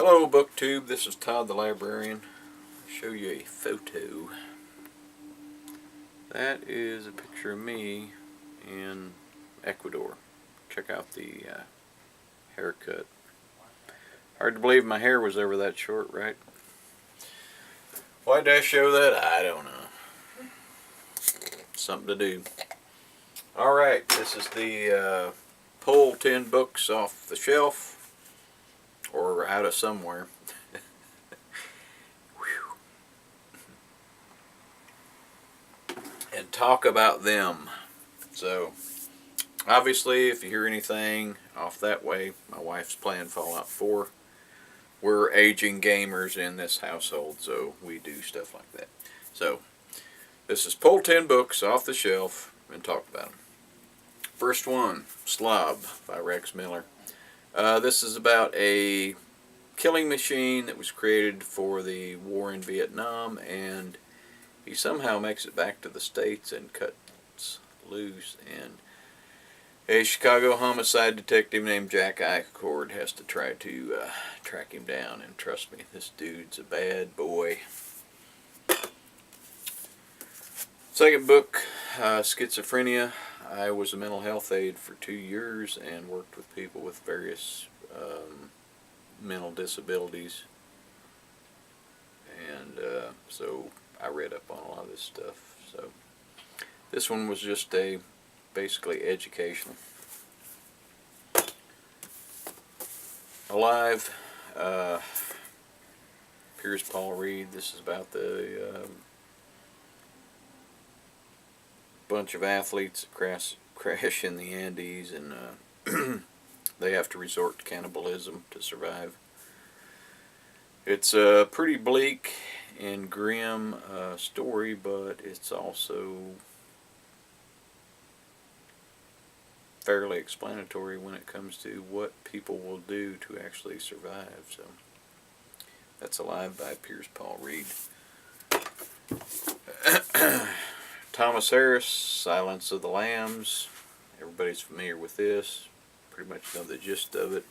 Hello BookTube, this is Todd the Librarian. I'll show you a photo. That is a picture of me in Ecuador. Check out the haircut. Hard to believe my hair was ever that short, right? Why did I show that? I don't know. Something to do. Alright, this is the pull 10 books off the shelf or out of somewhere. And talk about them. So obviously if you hear anything off that way, my wife's playing Fallout 4. We're aging gamers in this household, so we do stuff like that. So this is pull 10 books off the shelf and talk about them. First one, Slob by Rex Miller. This is about a killing machine that was created for the war in Vietnam, and he somehow makes it back to the States and cuts loose, and a Chicago homicide detective named Jack Icord has to try to track him down, and trust me, this dude's a bad boy. Second book, Schizophrenia. I was a mental health aide for 2 years and worked with people with various mental disabilities, and so I read up on a lot of this stuff. So this one was just basically educational. Alive, Piers Paul Reed. This is about the bunch of athletes that crash in the Andes, and they have to resort to cannibalism to survive. It's a pretty bleak and grim story, but it's also fairly explanatory when it comes to what people will do to actually survive. So that's Alive by Piers Paul Reed. Thomas Harris, Silence of the Lambs. Everybody's familiar with this. Pretty much know the gist of it.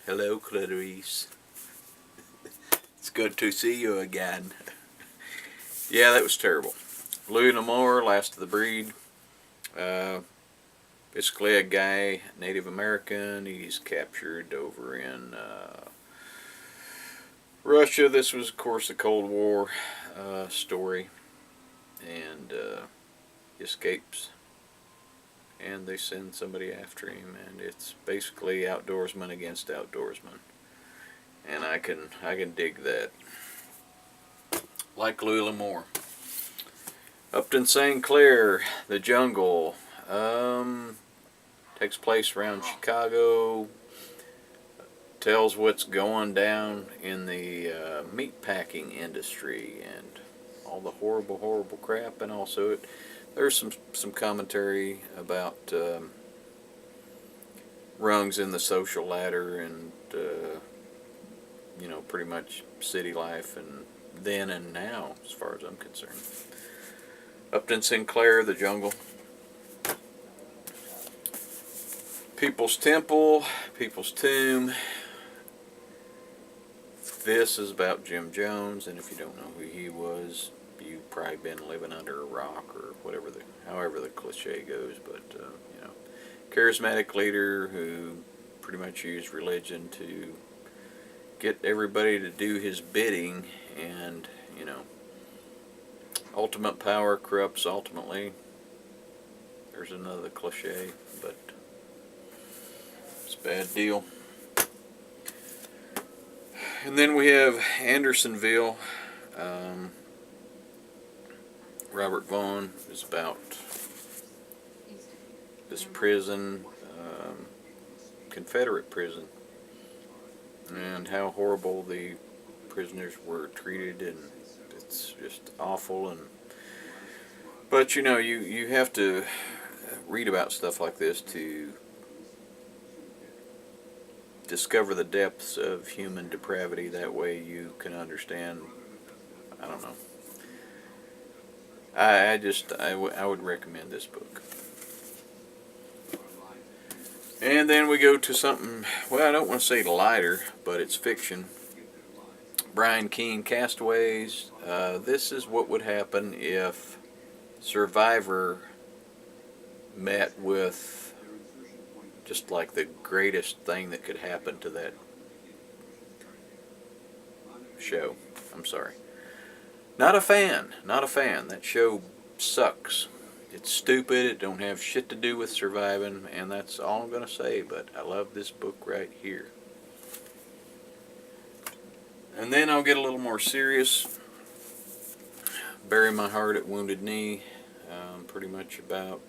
Hello, Clarice. It's good to see you again. Yeah, that was terrible. Louis L'Amour, Last of the Breed. Basically a guy, Native American. He's captured over in Russia. This was, of course, a Cold War story. And he escapes, and they send somebody after him, and it's basically outdoorsman against outdoorsman, and I can dig that. Like Louis L'Amour. Upton St. Clair, The Jungle. Takes place around Chicago. Tells what's going down in the meatpacking industry and all the horrible crap, and also there's some commentary about rungs in the social ladder, and pretty much city life and then and now, as far as I'm concerned. Upton Sinclair, The Jungle. People's Temple, People's Tomb. This is about Jim Jones, and if you don't know who he was, you've probably been living under a rock, or however the cliche goes, but charismatic leader who pretty much used religion to get everybody to do his bidding, and ultimate power corrupts ultimately. There's another cliche, but it's a bad deal. And then we have Andersonville. Robert Vaughn is about this prison, Confederate prison, and how horrible the prisoners were treated, and it's just awful. But you have to read about stuff like this to discover the depths of human depravity. That way you can understand. I don't know. I would recommend this book. And then we go to something, well, I don't want to say lighter, but it's fiction. Brian Keene, Castaways. This is what would happen if Survivor met with just like the greatest thing that could happen to that show. I'm sorry. Not a fan. Not a fan. That show sucks. It's stupid. It don't have shit to do with surviving, and that's all I'm going to say, but I love this book right here. And then I'll get a little more serious. Bury My Heart at Wounded Knee. Pretty much about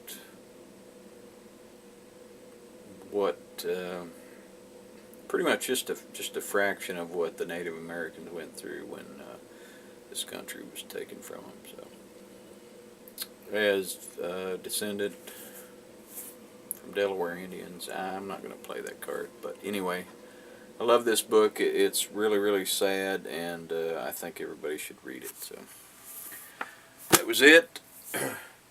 what, pretty much just a fraction of what the Native Americans went through when this country was taken from them. So, as a descendant from Delaware Indians, I'm not going to play that card, but anyway, I love this book. It's really, really sad, and I think everybody should read it. So that was it.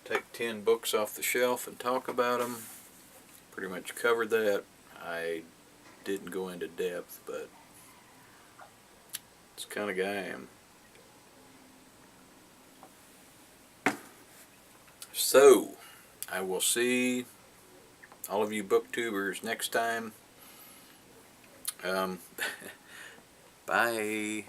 Take 10 books off the shelf and talk about them. Pretty much covered that. I didn't go into depth, but it's the kind of guy I am. So, I will see all of you booktubers next time. Bye.